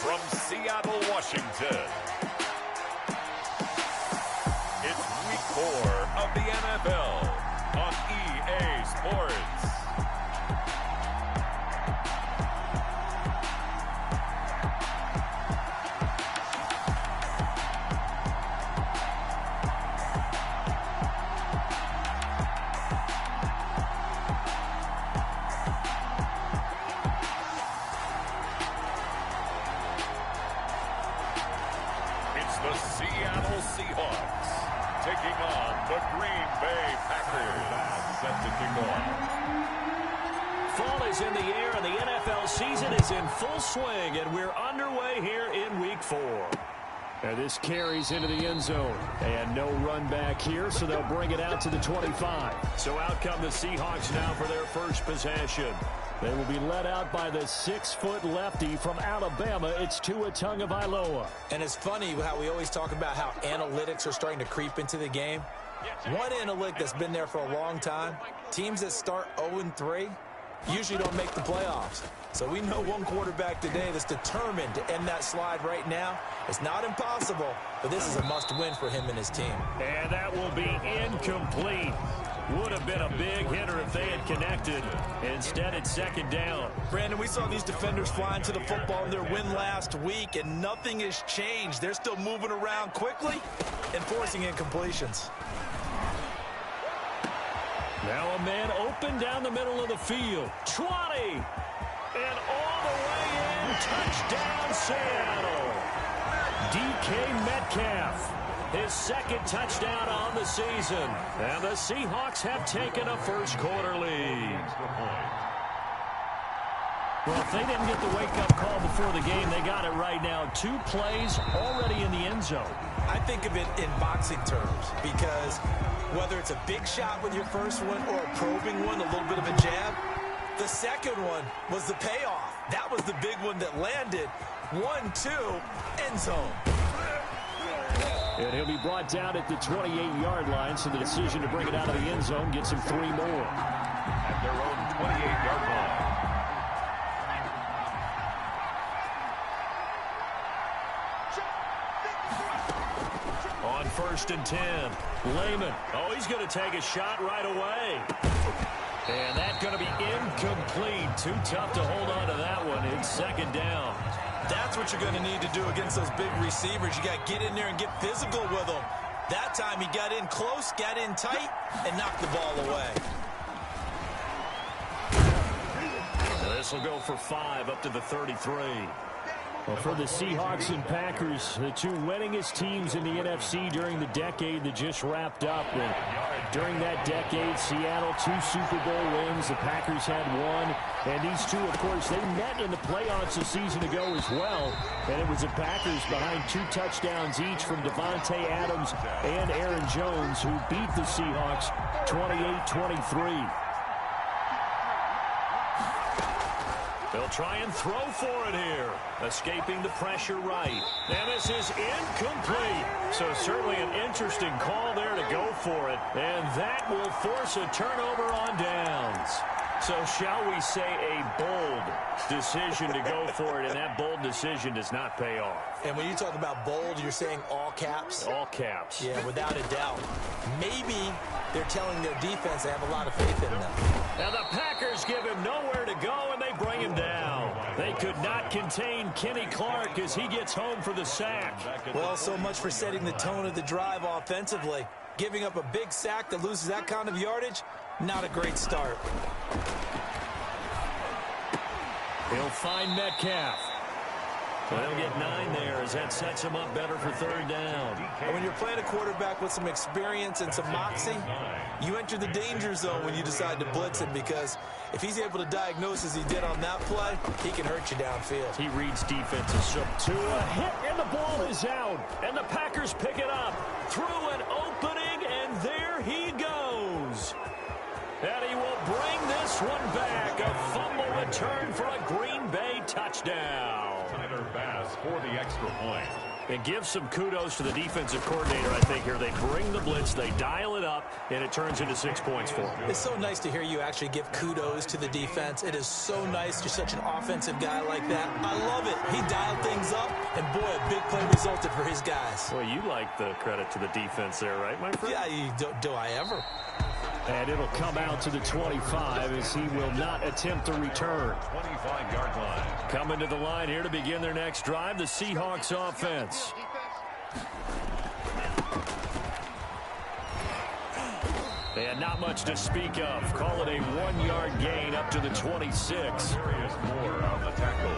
from Seattle, Washington. It's week 4 of the NFL on EA Sports. The Seattle Seahawks taking on the Green Bay Packers. Set to kick off. Fall is in the air and the NFL season is in full swing, and we're underway here in week 4. And this carries into the end zone. And no run back here, so they'll bring it out to the 25. So out come the Seahawks now for their first possession. They will be led out by the 6-foot lefty from Alabama. It's Tua Tagovailoa. And it's funny how we always talk about how analytics are starting to creep into the game. One analytic that's been there for a long time, teams that start 0-3 usually don't make the playoffs. So we know one quarterback today that's determined to end that slide right now. It's not impossible, but this is a must-win for him and his team. And that will be incomplete. Would have been a big hitter if they had connected. Instead, it's second down. Brandon, we saw these defenders flying to the football in their win last week, and nothing has changed. They're still moving around quickly and forcing incompletions. Now a man open down the middle of the field. 20. And all the way in. Touchdown, Seattle. DK Metcalf. His second touchdown on the season. And the Seahawks have taken a first-quarter lead. Well, if they didn't get the wake-up call before the game, they got it right now. 2 plays already in the end zone. I think of it in boxing terms because whether it's a big shot with your first one or a probing one, a little bit of a jab, the second one was the payoff. That was the big one that landed. 1-2, end zone. And he'll be brought down at the 28-yard line, so the decision to bring it out of the end zone gets him 3 more. At their own 28-yard line. On 1st and 10, Lehman. Oh, he's going to take a shot right away. And that's going to be incomplete. Too tough to hold on to that one. It's second down. That's what you're going to need to do against those big receivers. You got to get in there and get physical with them. That time he got in close, got in tight, and knocked the ball away. This will go for 5 up to the 33. Well, for the Seahawks and Packers, the 2 winningest teams in the NFC during the decade that just wrapped up. And during that decade, Seattle 2 Super Bowl wins. The Packers had 1. And these 2, of course, they met in the playoffs a season ago as well. And it was the Packers behind 2 touchdowns each from Devontae Adams and Aaron Jones who beat the Seahawks 28-23. They'll try and throw for it here. Escaping the pressure right. And this is incomplete. So certainly an interesting call there to go for it. And that will force a turnover on downs. So shall we say a bold decision to go for it, and that bold decision does not pay off. And when you talk about bold, you're saying all caps? All caps. Yeah, without a doubt. Maybe they're telling their defense they have a lot of faith in them. Now the Packers give him nowhere to go, and they bring him down. They could not contain Kenny Clark as he gets home for the sack. Well, so much for setting the tone of the drive offensively. Giving up a big sack that loses that kind of yardage, not a great start. He'll find Metcalf. Well, he'll get 9 there as that sets him up better for 3rd down. And when you're playing a quarterback with some experience and some moxie, you enter the danger zone when you decide to blitz him, because if he's able to diagnose as he did on that play, he can hurt you downfield. He reads defenses. So to a hit, and the ball is out. And the Packers pick it up through an opening, and there he goes. And he will bring this one back. A fumble return for a Green Bay touchdown. Tyler Bass for the extra point. And give some kudos to the defensive coordinator, I think, here. They bring the blitz, they dial it up, and it turns into 6 points for them. It's so nice to hear you actually give kudos to the defense. It is so nice. You're such an offensive guy like that. I love it. He dialed things up, and boy, a big play resulted for his guys. Well, you like the credit to the defense there, right, my friend? Yeah, do I ever? And it'll come out to the 25 as he will not attempt the return. 25-yard line. Coming to the line here to begin their next drive, the Seahawks offense. And not much to speak of. Call it a 1-yard gain up to the 26.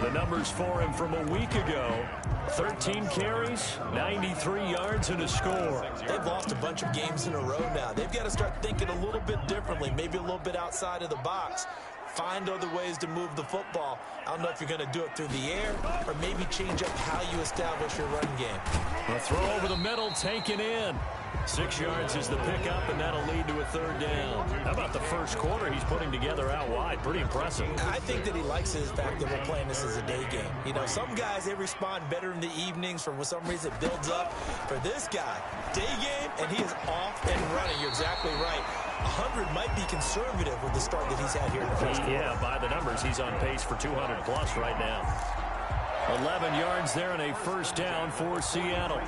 The numbers for him from a week ago. 13 carries, 93 yards, and a score. They've lost a bunch of games in a row now. They've got to start thinking a little bit differently, maybe a little bit outside of the box. Find other ways to move the football. I don't know if you're going to do it through the air or maybe change up how you establish your run game. A throw over the middle, taken in. 6 yards is the pickup, and that'll lead to a third down. How about the first quarter he's putting together out wide? Pretty impressive. I think that he likes the fact that we're playing this as a day game. You know, some guys, they respond better in the evenings. For some reason, it builds up. For this guy, day game, and he is off and running. You're exactly right. 100 might be conservative with the start that he's had here in the first quarter. Yeah, by the numbers, he's on pace for 200-plus right now. 11 yards there and a first down for Seattle.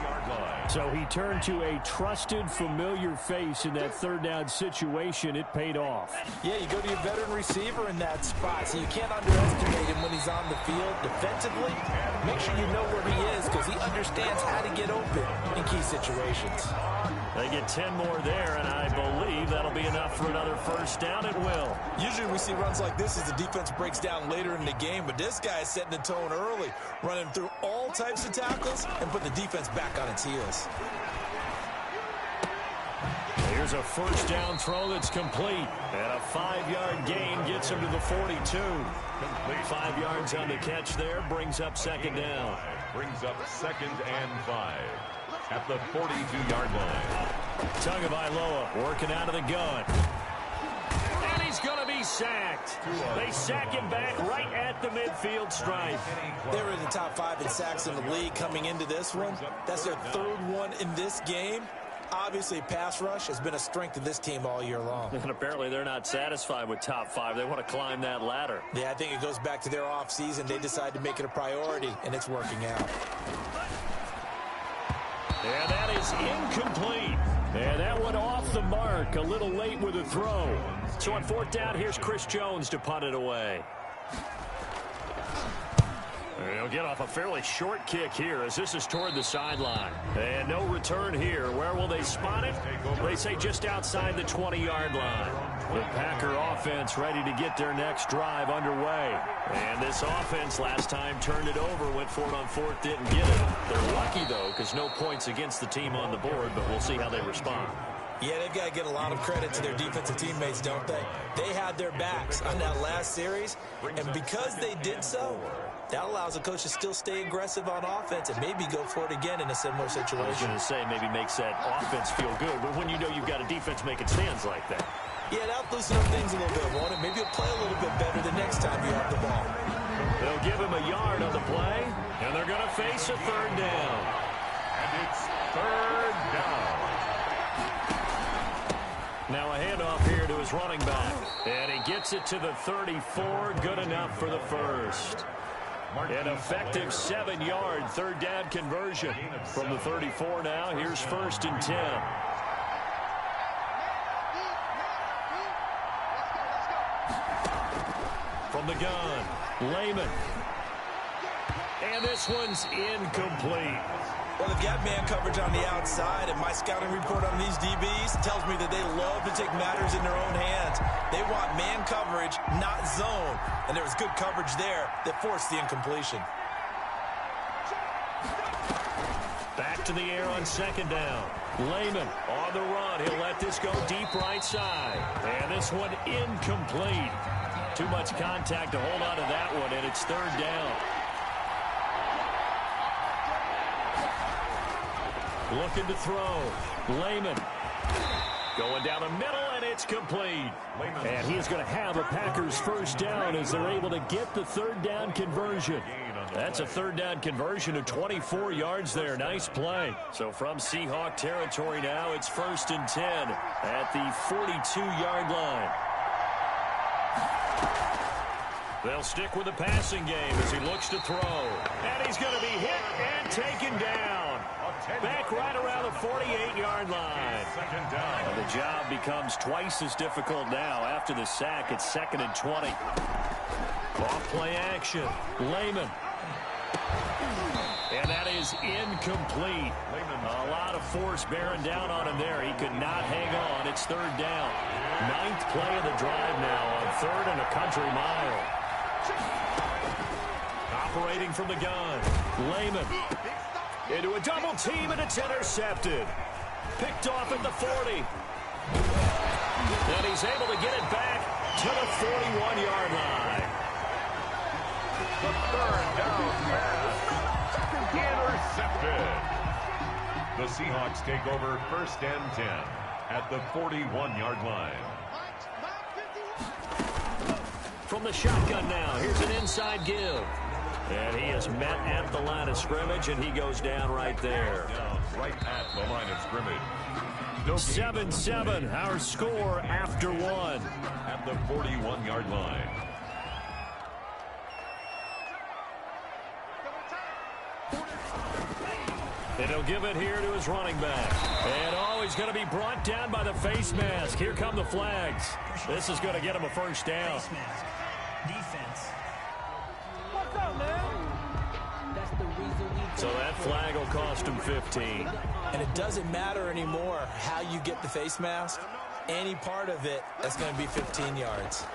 So he turned to a trusted, familiar face in that third down situation. It paid off. Yeah, you go to your veteran receiver in that spot, so you can't underestimate him when he's on the field defensively. Make sure you know where he is because he understands how to get open in key situations. They get 10 more there, and I believe that'll be enough for another first down. It will. Usually we see runs like this as the defense breaks down later in the game, but this guy is setting the tone early, running through all types of tackles and put the defense back on its heels. Here's a first down throw that's complete. And a 5-yard gain gets him to the 42. 5 yards on the catch there, brings up second down. Brings up 2nd and 5 at the 42-yard line. Tagovailoa working out of the gun. And he's going to be sacked. They sack him back right at the midfield stripe. They were in the top 5 in sacks in the league coming into this one. That's their third one in this game. Obviously, pass rush has been a strength of this team all year long. And apparently they're not satisfied with top 5. They want to climb that ladder. Yeah, I think it goes back to their offseason. They decided to make it a priority, and it's working out. And that is incomplete. And that one off the mark. A little late with a throw. So on fourth down, here's Chris Jones to punt it away. He'll get off a fairly short kick here as this is toward the sideline. And no return here. Where will they spot it? They say just outside the 20-yard line. The Packer offense ready to get their next drive underway. And this offense last time turned it over, went for it on fourth, didn't get it. They're lucky, though, because no points against the team on the board, but we'll see how they respond. Yeah, they've got to get a lot of credit to their defensive teammates, don't they? They had their backs on that last series, and because they did so, that allows the coach to still stay aggressive on offense and maybe go for it again in a similar situation. I was going to say maybe makes that offense feel good, but when you know you've got a defense making stands like that. Yeah, that'll loosen up things a little bit, won't it? Maybe you'll play a little bit better the next time you have the ball. They'll give him a yard on the play, and they're going to face a third down. And it's third down. Now a handoff here to his running back. And he gets it to the 34. Good enough for the first. An effective 7-yard third down conversion from the 34 now. Here's 1st and 10. From the gun, Lehman. And this one's incomplete. Well, they've got man coverage on the outside, and my scouting report on these DBs tells me that they love to take matters in their own hands. They want man coverage, not zone. And there was good coverage there that forced the incompletion. Back to the air on second down. Lehman on the run. He'll let this go deep right side. And this one incomplete. Too much contact to hold on to that one, and it's third down. Looking to throw. Lehman going down the middle, and it's complete. And he is going to have a Packers first down as they're able to get the third down conversion. That's a third down conversion of 24 yards there. Nice play. So from Seahawk territory now, it's 1st and 10 at the 42-yard line. They'll stick with the passing game as he looks to throw. And he's going to be hit and taken down. Back right around the 48-yard line. Second down. And the job becomes twice as difficult now after the sack. It's 2nd and 20. Off play action. Lehman. And that is incomplete. A lot of force bearing down on him there. He could not hang on. It's 3rd down. 9th play of the drive now on 3rd and a country mile. Operating from the gun. Lehman. Into a double team, and it's intercepted. Picked off at the 40. And he's able to get it back to the 41-yard line. The 3rd down pass. Intercepted. The Seahawks take over 1st and 10 at the 41-yard line. From the shotgun now, here's an inside give. And he is met at the line of scrimmage, and he goes down right there. Down right at the line of scrimmage. 7-7, our score after 1. At the 41-yard line. And he'll give it here to his running back. And he's going to be brought down by the face mask. Here come the flags. This is going to get him a 1st down. Face mask. Defense. What's up, man? That's the reason we So that flag will cost him 15. And it doesn't matter anymore how you get the face mask. Any part of it, that's going to be 15 yards.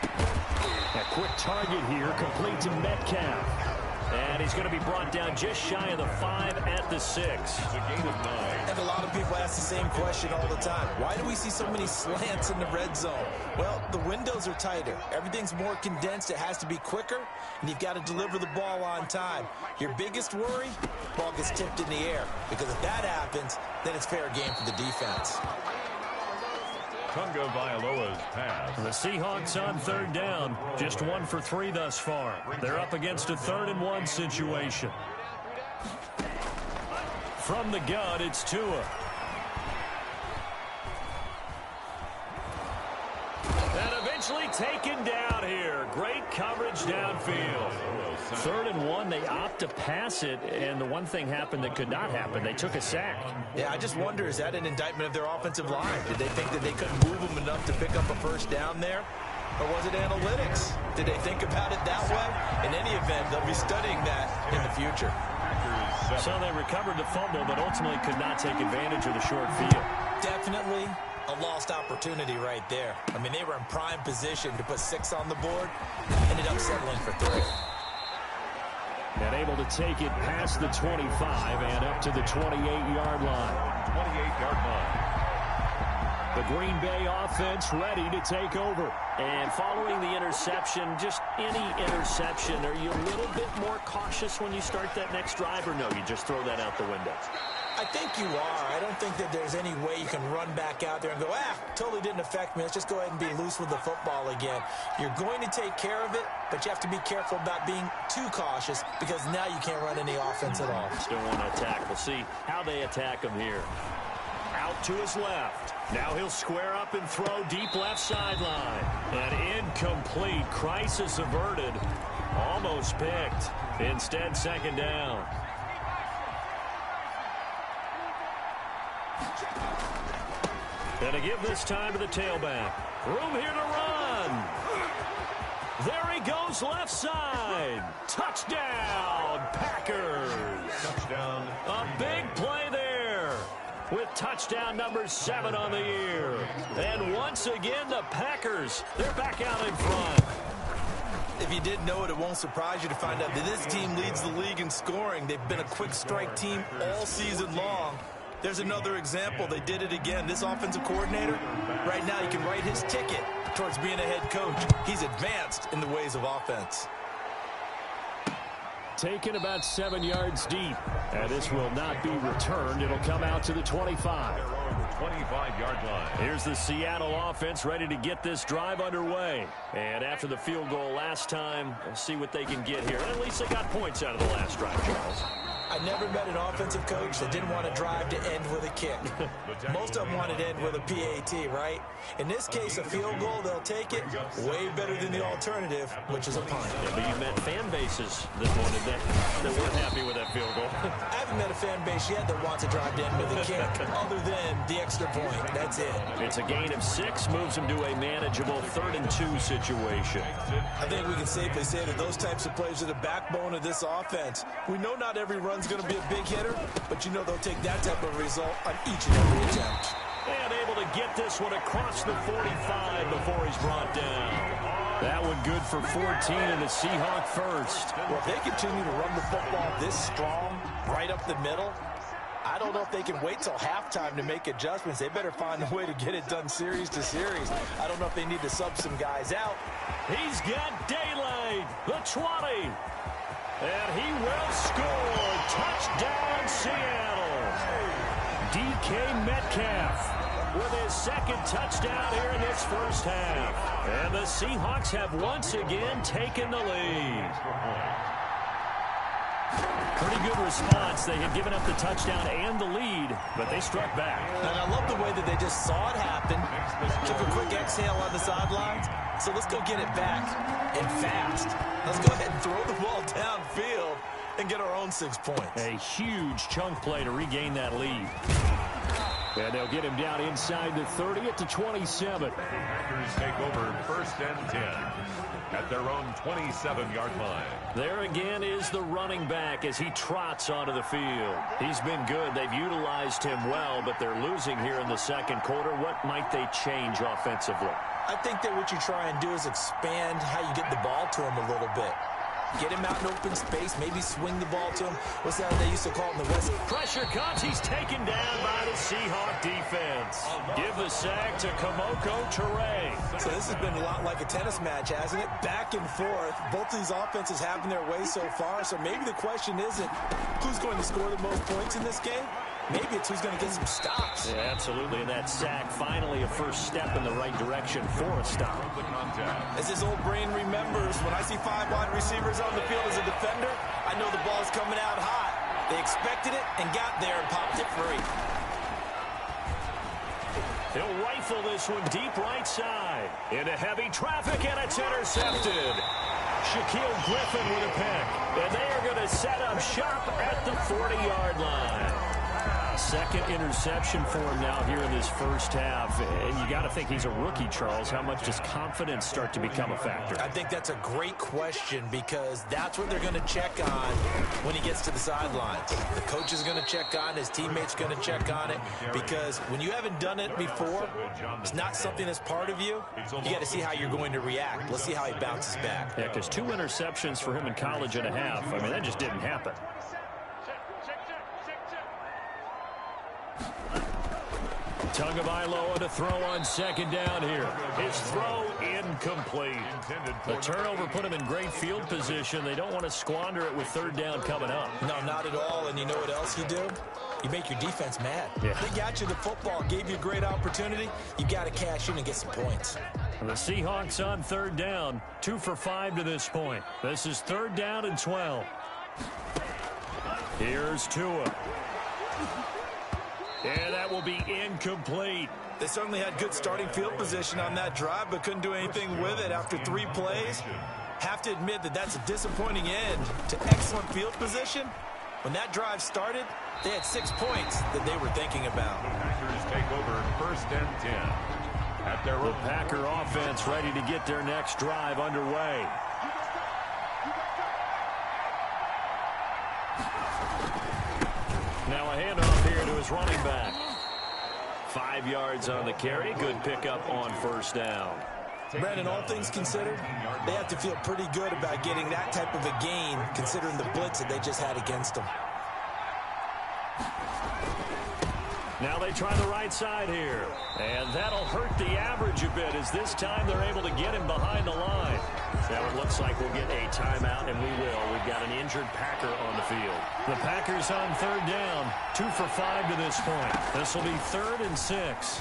A quick target here, complete to Metcalf. And he's going to be brought down just shy of the 5 at the 6. It's a gain of 9. And a lot of people ask the same question all the time. Why do we see so many slants in the red zone? Well, the windows are tighter. Everything's more condensed. It has to be quicker, and you've got to deliver the ball on time. Your biggest worry, ball gets tipped in the air. Because if that happens, then it's fair game for the defense. Tunga Vailoa's pass. The Seahawks on 3rd down, just 1 for 3 thus far. They're up against a 3rd and 1 situation. From the gun, it's Tua. And eventually taken down here. Great coverage downfield. 3rd and 1, they opt to pass it, and the one thing happened that could not happen. They took a sack. Yeah, I just wonder, is that an indictment of their offensive line? Did they think that they couldn't move them enough to pick up a 1st down there? Or was it analytics? Did they think about it that way? In any event, they'll be studying that in the future. So they recovered the fumble, but ultimately could not take advantage of the short field. Definitely a lost opportunity right there. I mean, they were in prime position to put 6 on the board. Ended up settling for 3. And able to take it past the 25 and up to the 28-yard line. 28-yard line. The Green Bay offense ready to take over. And following the interception, just any interception, are you a little bit more cautious when you start that next drive, or no, you just throw that out the window? I think you are. I don't think that there's any way you can run back out there and go, totally didn't affect me. Let's just go ahead and be loose with the football again. You're going to take care of it, but you have to be careful about being too cautious because now you can't run any offense at all. Still want to attack. We'll see how they attack him here. Out to his left. Now he'll square up and throw deep left sideline. And incomplete. Crisis averted. Almost picked. Instead, 2nd down. And to give this time to the tailback. Room here to run. There he goes left side. Touchdown, Packers. Touchdown. A big play there with touchdown number 7 on the year. And once again, the Packers, they're back out in front. If you didn't know it, it won't surprise you to find out that this team leads the league in scoring. They've been a quick strike team all season long. There's another example. They did it again. This offensive coordinator, right now, he can write his ticket towards being a head coach. He's advanced in the ways of offense. taken about 7 yards deep. And this will not be returned. It'll come out to the 25. 25-yard line. Here's the Seattle offense ready to get this drive underway. And after the field goal last time, we'll see what they can get here. At least they got points out of the last drive, Charles. I never met an offensive coach that didn't want to drive to end with a kick. Most of them wanted to end with a PAT, right? In this case, a field goal, they'll take it. Way better than the alternative, which is a punt. Yeah, but you met fan bases that wanted that weren't happy with that field goal. I haven't met a fan base yet that wants to drive to end with a kick, other than the extra point. That's it. It's a gain of 6, moves them to a manageable 3rd and 2 situation. I think we can safely say that those types of plays are the backbone of this offense. We know not every run's going to be a big hitter, but you know they'll take that type of result on each and every attempt. And able to get this one across the 45 before he's brought down. That one good for 14 and the Seahawk first. Well, if they continue to run the football this strong, right up the middle, I don't know if they can wait till halftime to make adjustments. They better find a way to get it done series to series. I don't know if they need to sub some guys out. He's got daylight. The 20. And he will score. Touchdown, Seattle. DK Metcalf with his 2nd touchdown here in this first half. And the Seahawks have once again taken the lead. Pretty good response. They had given up the touchdown and the lead, but they struck back. And I love the way that they just saw it happen, took a quick exhale on the sidelines. So let's go get it back and fast. Let's go ahead and throw the ball downfield and get our own 6 points. A huge chunk play to regain that lead. And they'll get him down inside the 30 at the 27. Packers take over 1st and 10 at their own 27-yard line. There again is the running back as he trots onto the field. He's been good. They've utilized him well, but they're losing here in the 2nd quarter. What might they change offensively? I think that what you try and do is expand how you get the ball to him a little bit. Get him out in open space, maybe swing the ball to him. What's that they used to call it in the West? Pressure comes. He's taken down by the Seahawk defense. Give the sack to Kamoko Toure. So this has been a lot like a tennis match, hasn't it? Back and forth. Both these offenses having their way so far. So maybe the question isn't who's going to score the most points in this game. Maybe it's who's going to get some stops. Yeah, absolutely. And that sack, finally a first step in the right direction for a stop. As his old brain remembers, when I see 5 wide receivers on the field as a defender, I know the ball's coming out hot. They expected it and got there and popped it free. He'll rifle this one deep right side. Into heavy traffic, and it's intercepted. Shaquille Griffin with a pick. And they are going to set up shop at the 40-yard line. 2nd interception for him now here in this first half. And you got to think he's a rookie, Charles. How much does confidence start to become a factor? I think that's a great question because that's what they're going to check on when he gets to the sidelines. The coach is going to check on, his teammates going to check on it because when you haven't done it before, it's not something that's part of you. You got to see how you're going to react. Let's see how he bounces back. Yeah, because 2 interceptions for him in college and a half. I mean, that just didn't happen. Tagovailoa to throw on 2nd down here. His throw incomplete. The turnover put him in great field position. They don't want to squander it with 3rd down coming up. No, not at all. And you know what else you do? You make your defense mad. Yeah. They got you the football, gave you a great opportunity. You got to cash in and get some points. The Seahawks on 3rd down, 2 for 5 to this point. This is 3rd down and 12. Here's Tua. And that will be incomplete. They certainly had good starting field position on that drive, but couldn't do anything with it after 3 plays. Have to admit that that's a disappointing end to excellent field position. When that drive started, they had 6 points that they were thinking about. Packers take over 1st and 10 at their The own. Packer offense ready to get their next drive underway. Now a handoff here to his running back. 5 yards on the carry. Good pickup on 1st down. Brandon, all things considered, they have to feel pretty good about getting that type of a gain considering the blitz that they just had against them. Now they try the right side here. And that'll hurt the average a bit as this time they're able to get him behind the line. Now it looks like we'll get a timeout, and we will. We've got an injured Packer on the field. The Packers on third down. 2 for 5 to this point. This will be 3rd and 6.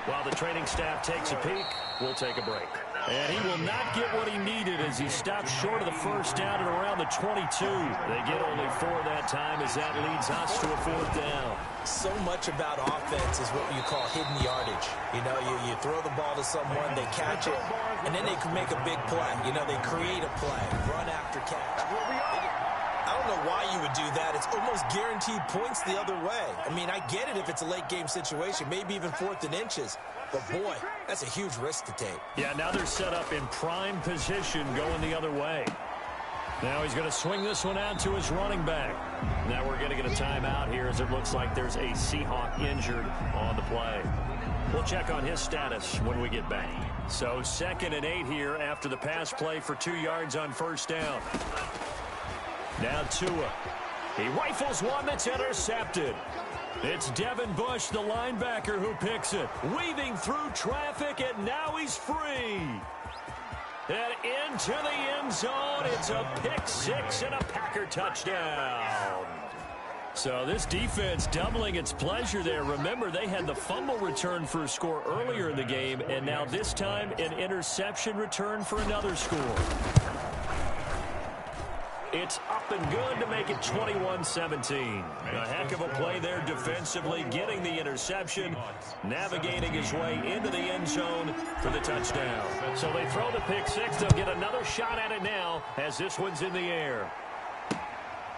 While the training staff takes a peek, we'll take a break. And he will not get what he needed as he stopped short of the first down at around the 22. They get only 4 that time as that leads us to a 4th down. So much about offense is what you call hidden yardage. You know, you throw the ball to someone, they catch it, and then they can make a big play. You know, they create a play, run after catch. I don't know why you would do that. It's almost guaranteed points the other way. I mean, I get it if it's a late game situation, maybe even 4th and inches. But, boy, that's a huge risk to take. Yeah, now they're set up in prime position going the other way. Now he's going to swing this one out to his running back. Now we're going to get a timeout here as it looks like there's a Seahawk injured on the play. We'll check on his status when we get back. So 2nd and 8 here after the pass play for 2 yards on first down. Now Tua. He rifles one that's intercepted. It's Devin Bush, the linebacker, who picks it. Weaving through traffic, and now he's free. And into the end zone. It's a pick 6 and a Packer touchdown. So this defense doubling its pleasure there. Remember, they had the fumble return for a score earlier in the game, and now this time an interception return for another score. It's up and good to make it 21-17. A heck of a play there defensively, getting the interception, navigating his way into the end zone for the touchdown. So they throw the pick 6. They'll get another shot at it now as this one's in the air.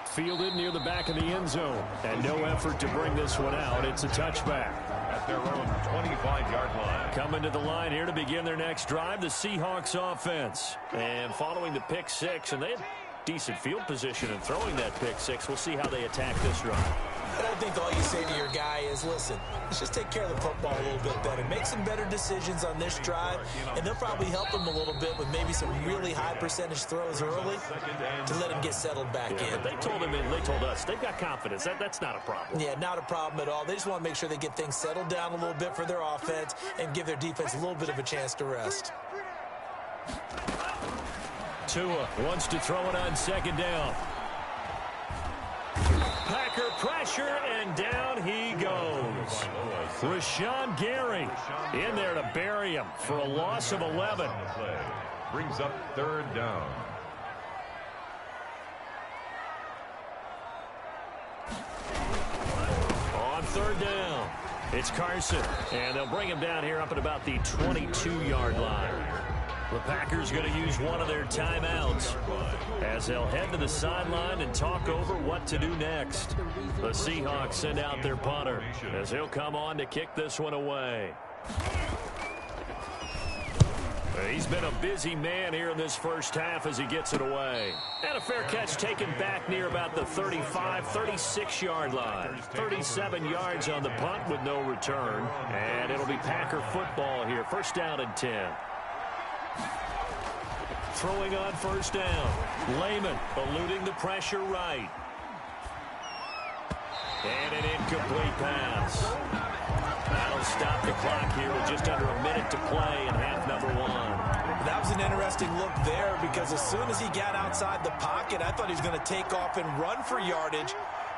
Fielded near the back of the end zone, and no effort to bring this one out. It's a touchback. At their own 25-yard line. Coming to the line here to begin their next drive, the Seahawks offense. And following the pick 6, and they had decent field position in throwing that pick 6. We'll see how they attack this drive. I don't think all you say to your guy is, listen, let's just take care of the football a little bit better. Make some better decisions on this drive, and they'll probably help him a little bit with maybe some really high percentage throws early to let him get settled back in. They told him, and they told us, they've got confidence. That's not a problem. Yeah, not a problem at all. They just want to make sure they get things settled down a little bit for their offense and give their defense a little bit of a chance to rest. Tua wants to throw it on 2nd down. Packer pressure, and down he goes. Rashawn Gary in there to bury him for a loss of 11. Brings up 3rd down. On 3rd down, it's Carson, and they'll bring him down here up at about the 22-yard line. The Packers going to use one of their timeouts as they'll head to the sideline and talk over what to do next. The Seahawks send out their punter as he'll come on to kick this one away. He's been a busy man here in this first half as he gets it away. And a fair catch taken back near about the 35, 36-yard line. 37 yards on the punt with no return. And it'll be Packer football here. 1st down and 10. Throwing on 1st down. Lehman eluding the pressure right. And an incomplete pass. That'll stop the clock here with just under a minute to play in half number 1. That was an interesting look there because as soon as he got outside the pocket, I thought he was going to take off and run for yardage.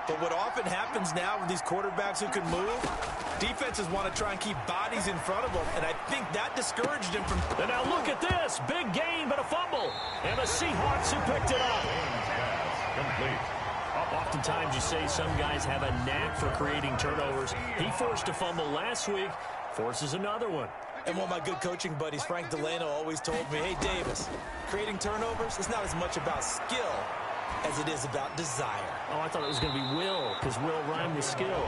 But what often happens now with these quarterbacks who can move, defenses want to try and keep bodies in front of them, and I think that discouraged him from... And now look at this. Big gain, but a fumble. And the Seahawks who picked it up. Complete. Oftentimes you say some guys have a knack for creating turnovers. He forced a fumble last week, forces another one. And one of my good coaching buddies, Frank Delano, always told me, hey, Davis, creating turnovers is not as much about skill as it is about desire. Oh, I thought it was going to be will, because will rhyme with skill.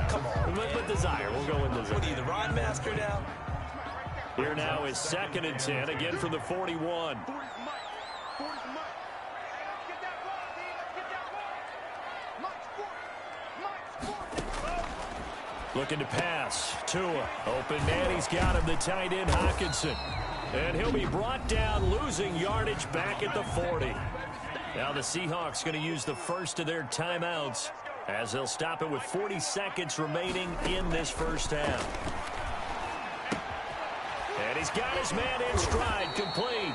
Come on, With desire. We'll go with desire. What are you, the rhyme master now? Here now is 2nd and 10, again from the 41. Looking to pass. Tua. Open man. He's got him. The tight end, Hawkinson. And he'll be brought down, losing yardage back at the 40. Now the Seahawks going to use the first of their timeouts as they'll stop it with 40 seconds remaining in this first half. And he's got his man in stride, complete.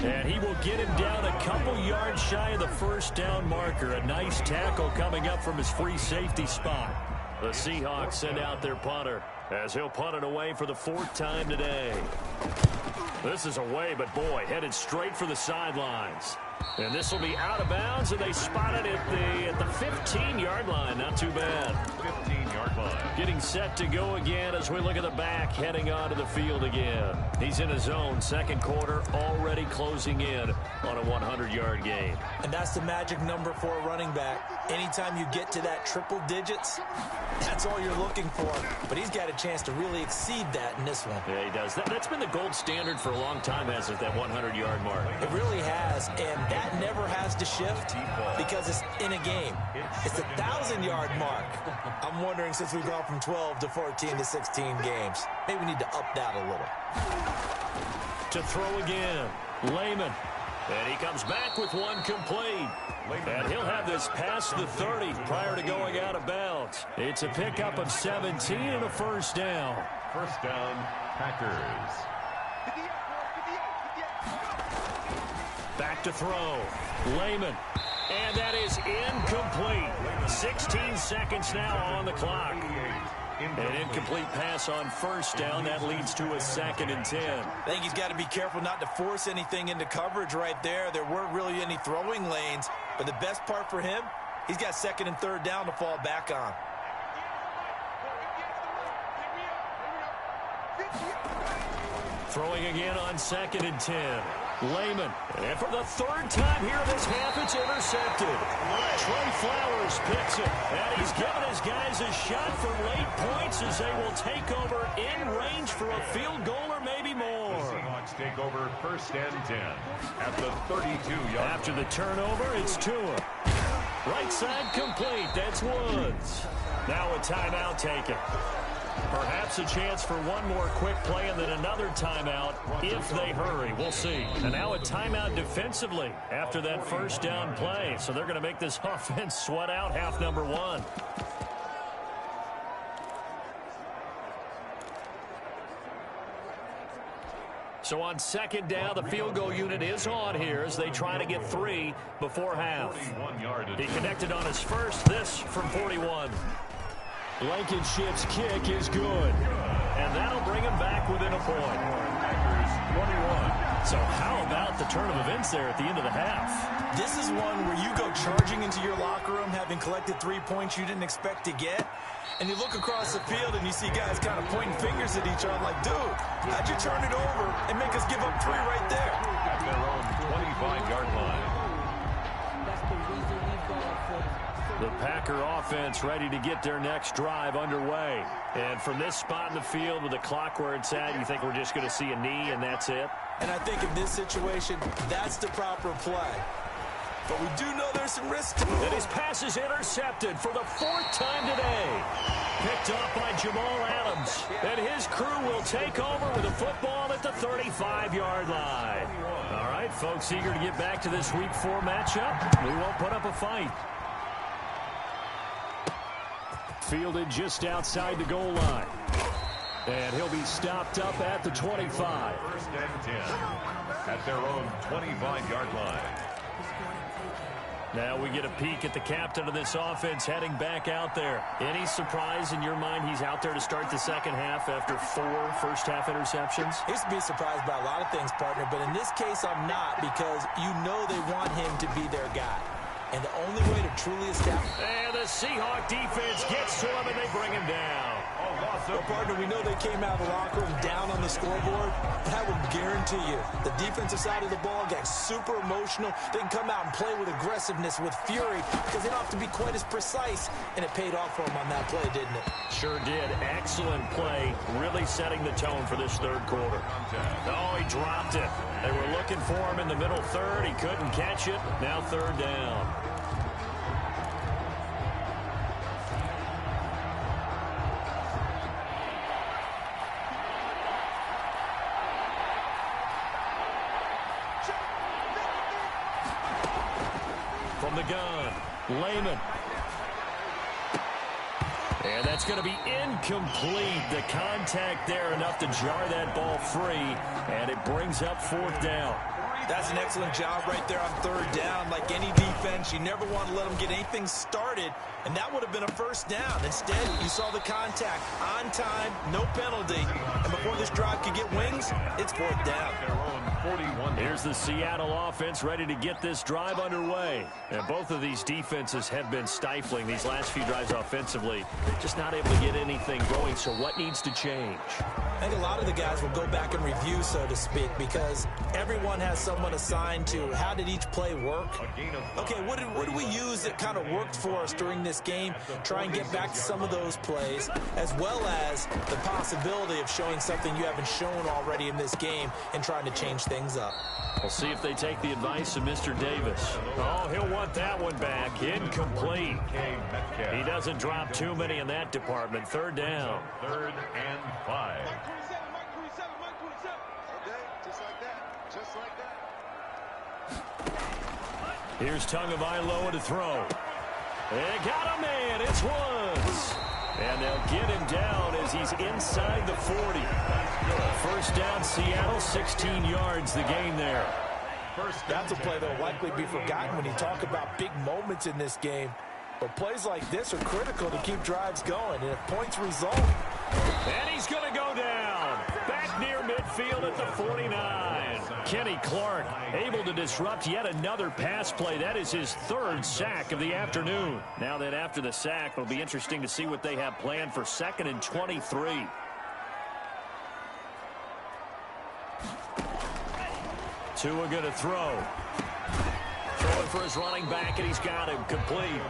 And he will get him down a couple yards shy of the first down marker. A nice tackle coming up from his free safety spot. The Seahawks send out their punter as he'll punt it away for the 4th time today. This is away, but boy, headed straight for the sidelines. And this will be out of bounds, and they spot it at the 15-yard line. Not too bad. 15-yard line. Getting set to go again as we look at the back, heading onto the field again. He's in his own second quarter, already closing in on a 100-yard game. And that's the magic number for a running back. Anytime you get to that triple digits, that's all you're looking for. But he's got a chance to really exceed that in this one. Yeah, he does. That's been the gold standard for a long time, hasn't it, that 100-yard mark? It really has, and that never has to shift because it's in a game. It's a 1,000-yard mark. I'm wondering, since we've gone from 12 to 14 to 16 games, maybe we need to up that a little. To throw again, Lehman. And he comes back with one complete. And he'll have this past the 30 prior to going out of bounds. It's a pickup of 17 and a first down. First down, Packers. Back to throw. Lehman. And that is incomplete. 16 seconds now on the clock. An incomplete pass on first down. That leads to a 2nd and 10. I think he's got to be careful not to force anything into coverage right there. There weren't really any throwing lanes. But the best part for him, he's got 2nd and 3rd down to fall back on. Throwing again on 2nd and 10. Lehman. And for the 3rd time here this half, it's intercepted. Trey Flowers picks it. And he's given his guys a shot for late points as they will take over in range for a field goal or maybe more. The Seahawks take over 1st and 10 at the 32-yard. After the turnover, it's Tua. Right side complete. That's Woods. Now a timeout taken. Perhaps a chance for one more quick play and then another timeout if they hurry. We'll see. And now a timeout defensively after that first down play. So they're going to make this offense sweat out half number 1. So on 2nd down, the field goal unit is on here as they try to get 3 before half. He connected on his first, this from 41. Blankenship's kick is good. And that'll bring him back within a point. Packers 21. So how about the turn of events there at the end of the half? This is one where you go charging into your locker room having collected 3 points you didn't expect to get. And you look across the field and you see guys kind of pointing fingers at each other like, dude, how'd you turn it over and make us give up 3 right there? At their own 25-yard line. The Packer offense ready to get their next drive underway. And from this spot in the field with the clock where it's at, you think we're just going to see a knee and that's it? And I think in this situation, that's the proper play. But we do know there's some risk to it. And his pass is intercepted for the 4th time today. Picked up by Jamal Adams. And his crew will take over with a football at the 35-yard line. All right, folks, eager to get back to this Week 4 matchup. We won't put up a fight. Fielded just outside the goal line. And he'll be stopped up at the 25. 1st and 10 at their own 25-yard line. Now we get a peek at the captain of this offense heading back out there. Any surprise in your mind he's out there to start the second half after 4 first-half interceptions? I used to be surprised by a lot of things, partner, but in this case I'm not because you know they want him to be their guy. And the only way to truly establish... And the Seahawk defense gets to him and they bring him down. Well, partner, we know they came out of the locker room down on the scoreboard, but I would guarantee you the defensive side of the ball got super emotional. They can come out and play with aggressiveness, with fury, because they don't have to be quite as precise, and it paid off for them on that play, didn't it? Sure did. Excellent play, really setting the tone for this 3rd quarter. Oh, he dropped it. They were looking for him in the middle 3rd. He couldn't catch it. Now 3rd down. From the gun, Lehman. And that's going to be incomplete. The contact there enough to jar that ball free, and it brings up 4th down. That's an excellent job right there on 3rd down. Like any defense, you never want to let them get anything started, and that would have been a 1st down. Instead, you saw the contact on time, no penalty, and before this drive could get wings, it's 4th down. Here's the Seattle offense ready to get this drive underway. And both of these defenses have been stifling these last few drives offensively. Just not able to get anything going, so what needs to change? I think a lot of the guys will go back and review, so to speak, because everyone has someone assigned to how did each play work. Okay, what did we use that kind of worked for us during this game? Try and get back to some of those plays, as well as the possibility of showing something you haven't shown already in this game and trying to change things up. We'll see if they take the advice of Mr. Davis. Oh, he'll want that one back. Incomplete. He doesn't drop too many in that department. 3rd down. 3rd and 5. Here's Tagovailoa to throw. They got a man. It's Woods. And they'll get him down as he's inside the 40. 1st down, Seattle, 16 yards the gain there. That's a play that will likely be forgotten when you talk about big moments in this game. But plays like this are critical to keep drives going, and if points result. And he's going to go down. Back near midfield at the 49. Kenny Clark able to disrupt yet another pass play. That is his 3rd sack of the afternoon. Now that after the sack, it'll be interesting to see what they have planned for 2nd and 23. Tua going to throw. Throwing for his running back, and he's got him complete.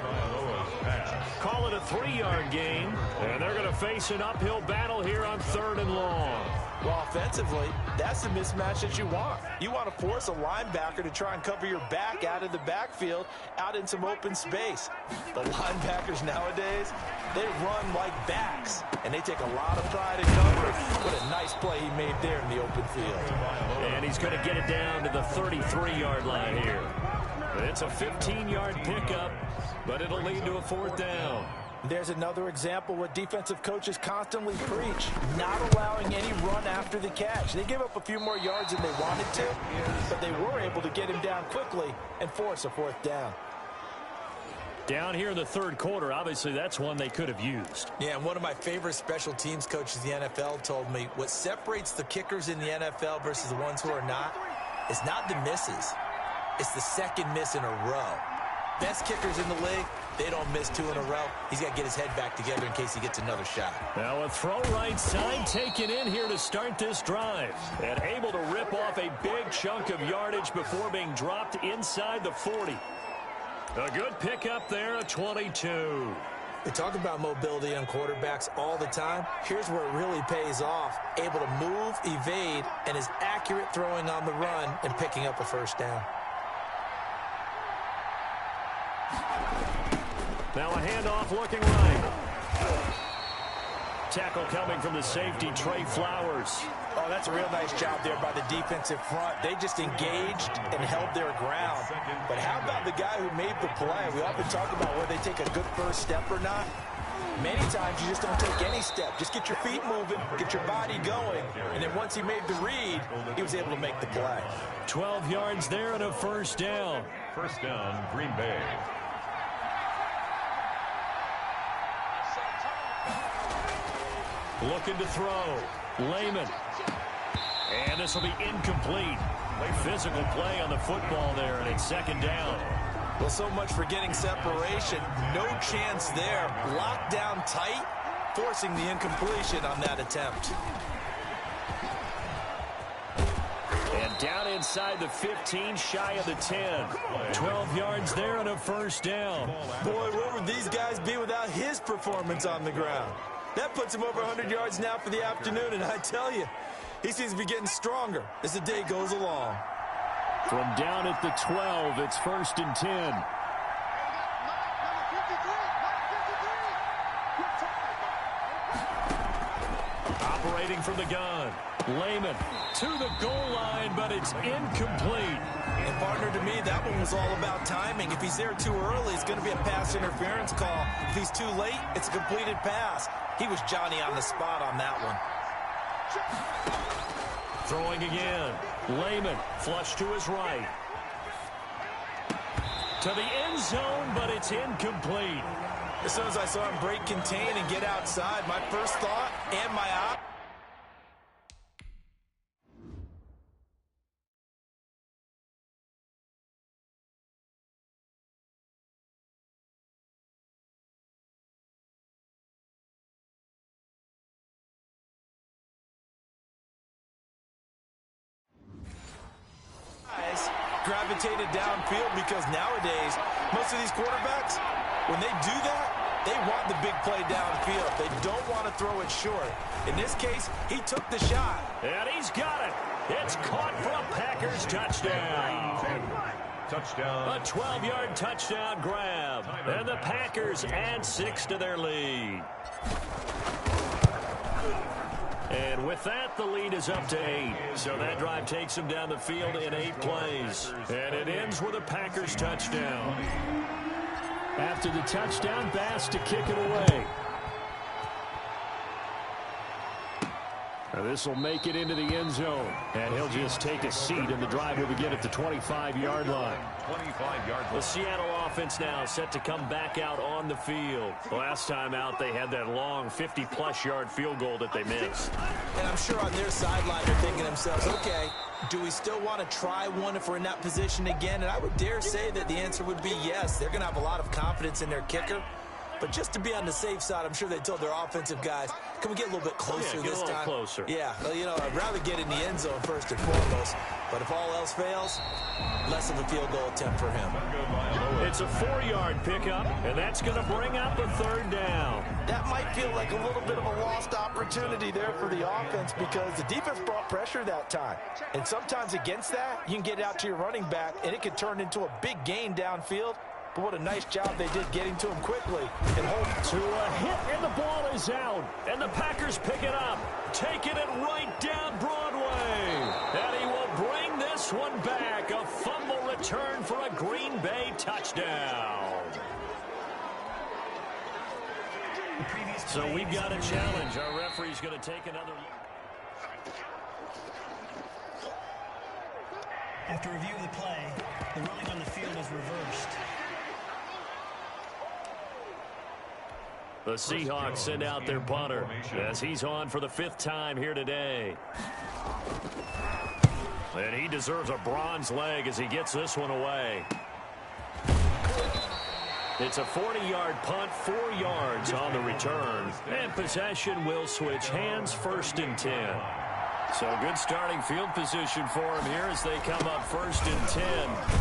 Call it a 3-yard gain, and they're going to face an uphill battle here on 3rd and long. Well, offensively, that's the mismatch that you want. You want to force a linebacker to try and cover your back out of the backfield, out in some open space. The linebackers nowadays, they run like backs, and they take a lot of pride in coverage. What a nice play he made there in the open field. And he's going to get it down to the 33-yard line here. It's a 15-yard pickup, but it'll lead to a 4th down. There's another example what defensive coaches constantly preach, not allowing any run after the catch. They give up a few more yards than they wanted to, but they were able to get him down quickly and force a 4th down. Down here in the 3rd quarter, obviously that's one they could have used. Yeah, and one of my favorite special teams coaches in the NFL told me what separates the kickers in the NFL versus the ones who are not is not the misses. It's the 2nd miss in a row. Best kickers in the league, they don't miss 2 in a row. He's got to get his head back together in case he gets another shot. Now a throw right side taken in here to start this drive. And able to rip off a big chunk of yardage before being dropped inside the 40. A good pickup there, a 22. We talk about mobility on quarterbacks all the time. Here's where it really pays off. Able to move, evade, and is accurate throwing on the run and picking up a 1st down. Now a handoff looking right. Tackle coming from the safety, Trey Flowers. Oh, that's a real nice job there by the defensive front. They just engaged and held their ground. But how about the guy who made the play? We often talk about whether they take a good 1st step or not. Many times you just don't take any step. Just get your feet moving, get your body going. And then once he made the read, he was able to make the play. 12 yards there and a 1st down. 1st down, Green Bay. Looking to throw. Layman. And this will be incomplete. Physical play on the football there, and it's 2nd down. Well, so much for getting separation. No chance there. Locked down tight, forcing the incompletion on that attempt. And down inside the 15, shy of the 10. 12 yards there and a 1st down. Boy, where would these guys be without his performance on the ground? That puts him over 100 yards now for the afternoon, and I tell you, he seems to be getting stronger as the day goes along. From down at the 12, it's 1st and 10. Operating from the gun. Layman to the goal line, but it's incomplete. And partner, to me, that one was all about timing. If he's there too early, it's going to be a pass interference call. If he's too late, it's a completed pass. He was Johnny on the spot on that one. Throwing again. Lehman, flush to his right. To the end zone, but it's incomplete. As soon as I saw him break contain and get outside, my first thought and my eyes. Gravitated downfield, because nowadays most of these quarterbacks, when they do that, they want the big play downfield. They don't want to throw it short. In this case, he took the shot. And he's got it. It's caught for a Packers touchdown. Touchdown. A 12-yard touchdown grab. And the Packers add 6 to their lead. And with that, the lead is up to 8. So that drive takes them down the field in 8 plays. And it ends with a Packers touchdown. After the touchdown, Bass to kick it away. This will make it into the end zone. And he'll just take a seat, and the drive will begin at the 25-yard line. 25-yard line. The Seattle offense now set to come back out on the field. Last time out, they had that long 50-plus yard field goal that they missed. And I'm sure on their sideline they're thinking to themselves, okay, do we still want to try one if we're in that position again? And I would dare say that the answer would be yes. They're going to have a lot of confidence in their kicker. But just to be on the safe side, I'm sure they told their offensive guys, can we get a little bit closer this time? Closer. Yeah, well, you know, I'd rather get in the end zone first and foremost. But if all else fails, less of a field goal attempt for him. It's a 4-yard pickup, and that's going to bring up a 3rd down. That might feel like a little bit of a lost opportunity there for the offense, because the defense brought pressure that time. And sometimes against that, you can get out to your running back, and it could turn into a big gain downfield. But what a nice job they did getting to him quickly. And hold to a hit, and the ball is out. And the Packers pick it up, taking it right down Broadway. And he will bring this one back. A fumble return for a Green Bay touchdown. So we've got a challenge. Our referee's going to take another look. After review of the play, the ruling on the field is reversed. The Seahawks send out their punter as he's on for the 5th time here today. And he deserves a bronze leg as he gets this one away. It's a 40-yard punt, 4 yards on the return. And possession will switch hands, 1st and 10. So good starting field position for him here as they come up 1st and 10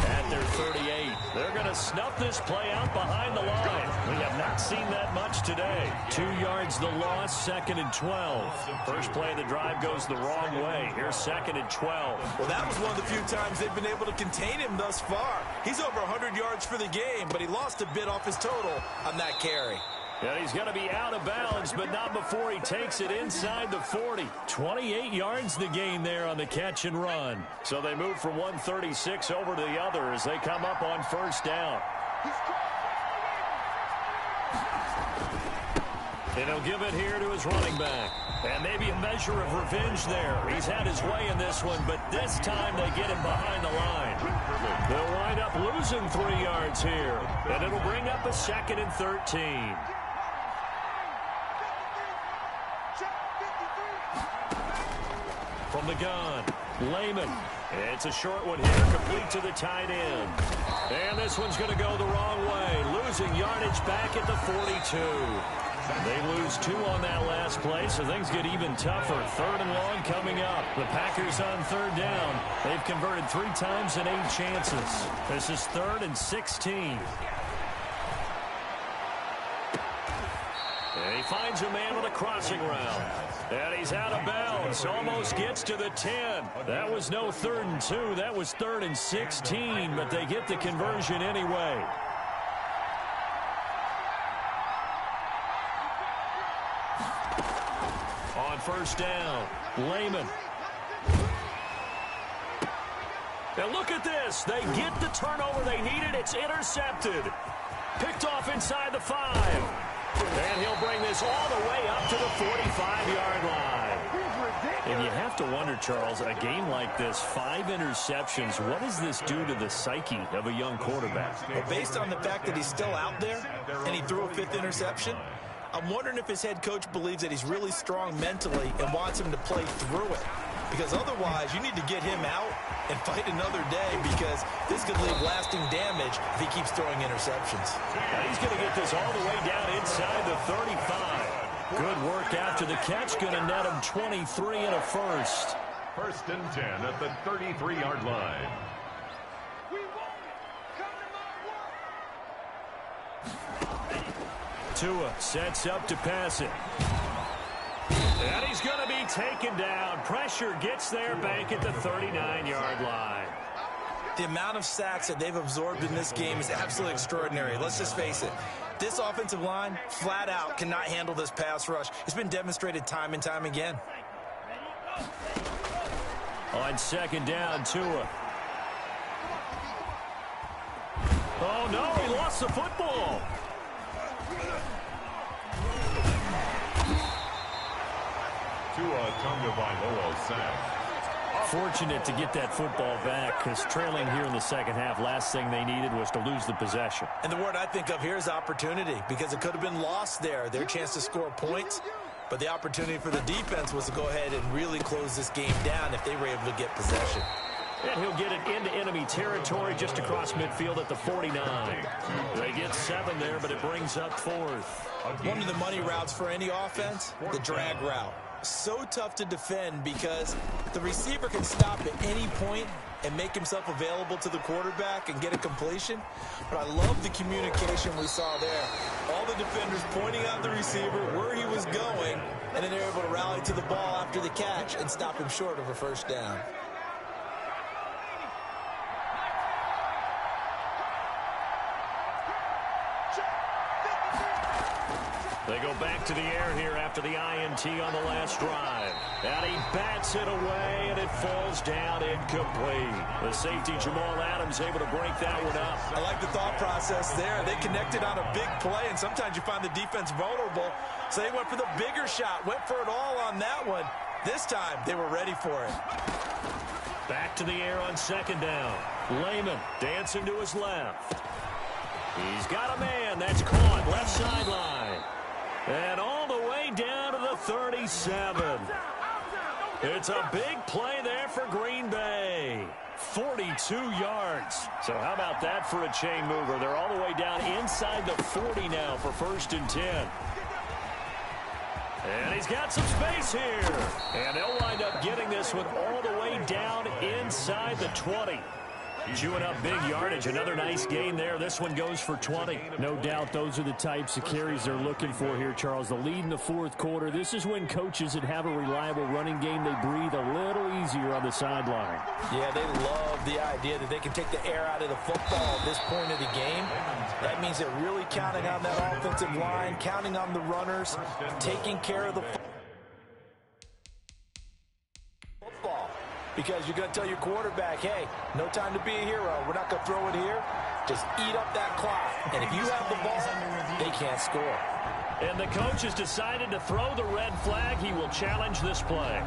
at their 38. They're going to snuff this play out behind the line. We have not seen that much today. 2 yards the loss, 2nd and 12. First play of the drive goes the wrong way. Here's 2nd and 12. Well, that was one of the few times they've been able to contain him thus far. He's over 100 yards for the game, but he lost a bit off his total on that carry. And he's going to be out of bounds, but not before he takes it inside the 40. 28 yards the gain there on the catch and run. So they move from 136 over to the other as they come up on 1st down. And he'll give it here to his running back. And maybe a measure of revenge there. He's had his way in this one, but this time they get him behind the line. They'll wind up losing 3 yards here. And it'll bring up a 2nd and 13. From the gun, Lehman. It's a short one here, complete to the tight end. And this one's going to go the wrong way, losing yardage back at the 42. They lose 2 on that last play, so things get even tougher. 3rd and long coming up. The Packers on 3rd down. They've converted 3 times in 8 chances. This is 3rd and 16. And he finds a man with a crossing route. And he's out of bounds. Almost gets to the 10. That was no 3rd and 2. That was 3rd and 16. But they get the conversion anyway. On 1st down, Lehman. And look at this. They get the turnover they needed. It's intercepted. Picked off inside the 5. And he'll bring this all the way up to the 45-yard line. And you have to wonder, Charles, a game like this, 5 interceptions, what does this do to the psyche of a young quarterback? Well, based on the fact that he's still out there and he threw a 5th interception, I'm wondering if his head coach believes that he's really strong mentally and wants him to play through it. Because otherwise, you need to get him out and fight another day, because this could leave lasting damage if he keeps throwing interceptions. Now he's going to get this all the way down inside the 35. Good work after the catch. Going to net him 23 and a first. 1st and 10 at the 33-yard line. Tua sets up to pass it. And he's going to be taken down. Pressure gets there back at the 39-yard line. The amount of sacks that they've absorbed in this game is absolutely extraordinary. Let's just face it. This offensive line, flat out, cannot handle this pass rush. It's been demonstrated time and time again. On 2nd down, Tua. Oh, no, he lost the football. Tua Tagovailoa sack. Fortunate to get that football back, because trailing here in the second half, last thing they needed was to lose the possession. And the word I think of here is opportunity, because it could have been lost there. Their chance to score points, but the opportunity for the defense was to go ahead and really close this game down if they were able to get possession. And he'll get it into enemy territory just across midfield at the 49. They get 7 there, but it brings up 4th. One of the money routes for any offense, the drag route. So tough to defend because the receiver can stop at any point and make himself available to the quarterback and get a completion. But I love the communication we saw there. All the defenders pointing out the receiver, where he was going, and then they're able to rally to the ball after the catch and stop him short of a 1st down. They go back to the air here after the INT on the last drive. And he bats it away, and it falls down incomplete. The safety, Jamal Adams, able to break that one up. I like the thought process there. They connected on a big play, and sometimes you find the defense vulnerable. So they went for the bigger shot, went for it all on that one. This time, they were ready for it. Back to the air on 2nd down. Lehman dancing to his left. He's got a man. That's caught. Left sideline. And all the way down to the 37. It's a big play there for Green Bay. 42 yards. So how about that for a chain mover? They're all the way down inside the 40 now for 1st and 10. And he's got some space here. And they'll wind up getting this one all the way down inside the 20. Chewing up big yardage. Another nice gain there. This one goes for 20. No doubt those are the types of carries they're looking for here, Charles. The lead in the 4th quarter. This is when coaches that have a reliable running game, they breathe a little easier on the sideline. Yeah, they love the idea that they can take the air out of the football at this point of the game. That means they're really counting on that offensive line, counting on the runners, taking care of the football. Because you're going to tell your quarterback, hey, no time to be a hero. We're not going to throw it here. Just eat up that clock. And if you have the ball, they can't score. And the coach has decided to throw the red flag. He will challenge this play.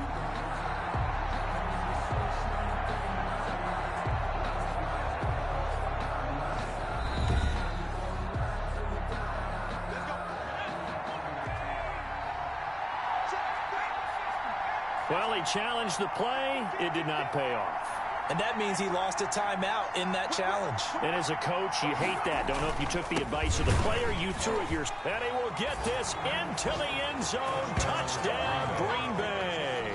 Well, he challenged the play. It did not pay off. And that means he lost a timeout in that challenge. And as a coach, you hate that. Don't know if you took the advice of the player. You threw it yourself. And he will get this into the end zone. Touchdown, Green Bay.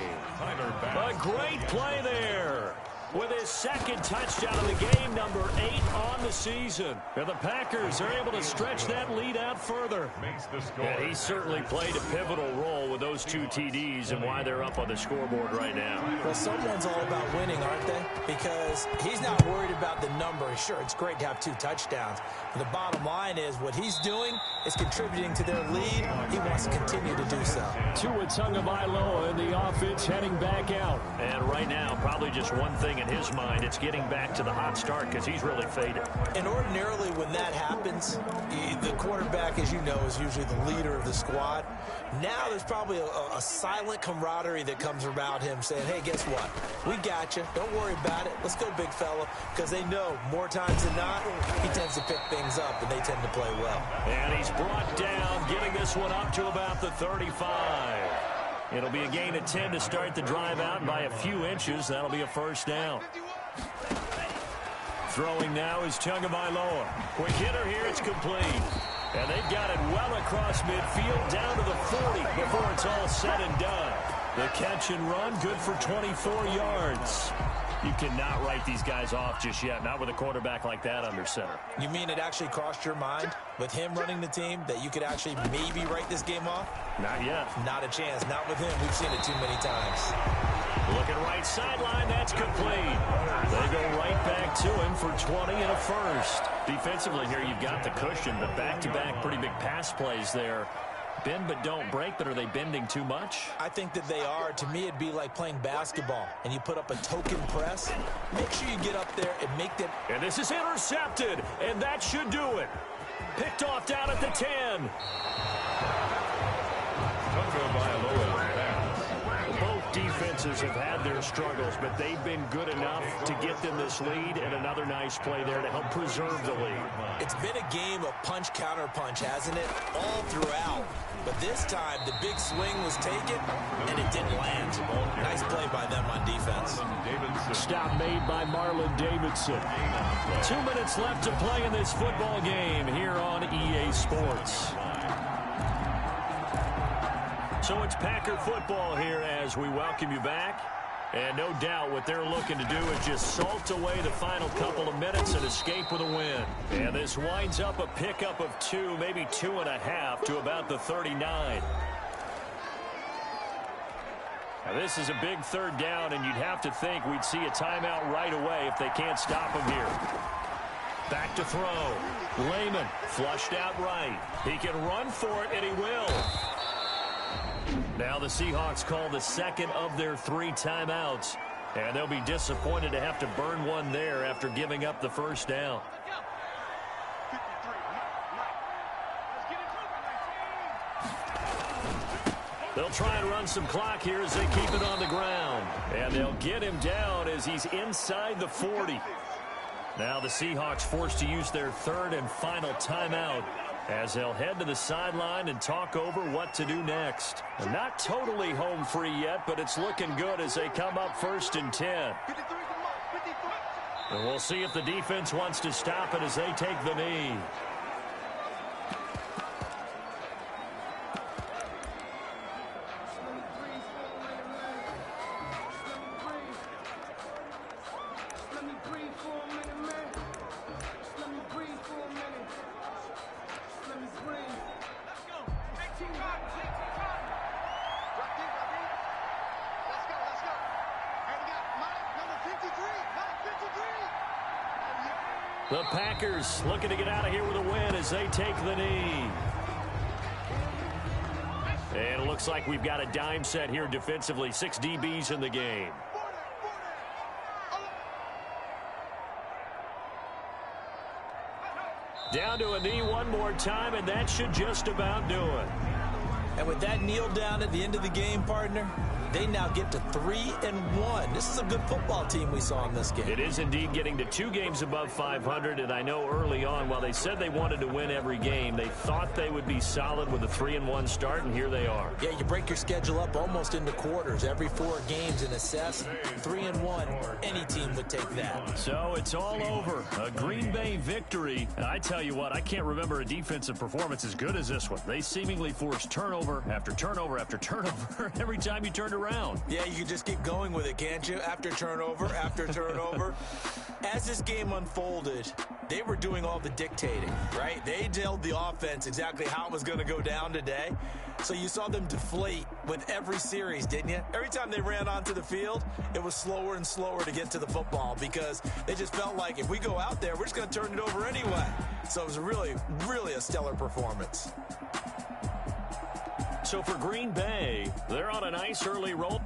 A great play there. With his 2nd touchdown of the game, number 8 on the season. And the Packers are able to stretch that lead out further. And he certainly played a pivotal role with those 2 TDs and why they're up on the scoreboard right now. Well, someone's all about winning, aren't they? Because he's not worried about the number. Sure, it's great to have 2 touchdowns. But the bottom line is what he's doing is contributing to their lead. He wants to continue to do so. Tua Tagovailoa and the offense heading back out. And right now, probably just one thing in his mind. It's getting back to the hot start because he's really faded. And ordinarily when that happens, the quarterback, as you know, is usually the leader of the squad. Now there's probably a silent camaraderie that comes around him saying, hey, guess what? We got you. Don't worry about it. Let's go, big fella. Because they know more times than not, he tends to pick things up, and they tend to play well. And he's brought down, getting this one up to about the 35. It'll be a gain of 10 to start the drive out, and by a few inches, that'll be a first down. Throwing now is Tagovailoa. Quick hitter here, it's complete. And they've got it well across midfield, down to the 40 before it's all said and done. The catch and run, good for 24 yards. You cannot write these guys off just yet, not with a quarterback like that under center. You mean it actually crossed your mind with him running the team that you could actually maybe write this game off? Not yet. Not a chance. Not with him. We've seen it too many times. Looking right sideline, that's complete. They go right back to him for 20 and a first. Defensively here, you've got the cushion, but back-to-back pretty big pass plays there. Bend but don't break, but are they bending too much? I think that they are. To me, it'd be like playing basketball, and you put up a token press. Make sure you get up there and make them. And this is intercepted, and that should do it. Picked off down at the 10. Both defenses have had their struggles, but they've been good enough to get them this lead, and another nice play there to help preserve the lead. It's been a game of punch-counter-punch, hasn't it? All throughout. But this time, the big swing was taken, and it didn't land. Nice play by them on defense. Stop made by Marlon Davidson. 2 minutes left to play in this football game here on EA Sports. So it's Packer football here as we welcome you back. And no doubt what they're looking to do is just salt away the final couple of minutes and escape with a win. And this winds up a pickup of 2, maybe 2.5 to about the 39. Now this is a big third down, and you'd have to think we'd see a timeout right away if they can't stop him here. Back to throw. Lehman flushed out right. He can run for it, and he will. Now the Seahawks call the second of their 3 timeouts, and they'll be disappointed to have to burn one there after giving up the first down. They'll try and run some clock here as they keep it on the ground, and they'll get him down as he's inside the 40. Now the Seahawks forced to use their third and final timeout, as they'll head to the sideline and talk over what to do next. And not totally home free yet, but it's looking good as they come up 1st and 10. And we'll see if the defense wants to stop it as they take the knee. The Packers looking to get out of here with a win as they take the knee. And it looks like we've got a dime set here defensively. 6 DBs in the game. Down to a knee one more time, and that should just about do it. And with that kneel down at the end of the game, partner, they now get to 3-1. This is a good football team we saw in this game. It is indeed getting to 2 games above 500, and I know early on, while they said they wanted to win every game, they thought they would be solid with a 3-1 start, and here they are. Yeah, you break your schedule up almost into quarters. Every 4 games and assess 3-1. Any team would take that. So it's all over. A Green Bay victory. And I tell you what, I can't remember a defensive performance as good as this one. They seemingly forced turnover after turnover after turnover every time you turned around. Yeah, you can just keep going with it, can't you? After turnover, after turnover. As this game unfolded, they were doing all the dictating, right? They told the offense exactly how it was going to go down today. So you saw them deflate with every series, didn't you? Every time they ran onto the field, it was slower and slower to get to the football because they just felt like if we go out there, we're just going to turn it over anyway. So it was really, really a stellar performance. So for Green Bay, they're on a nice early roll.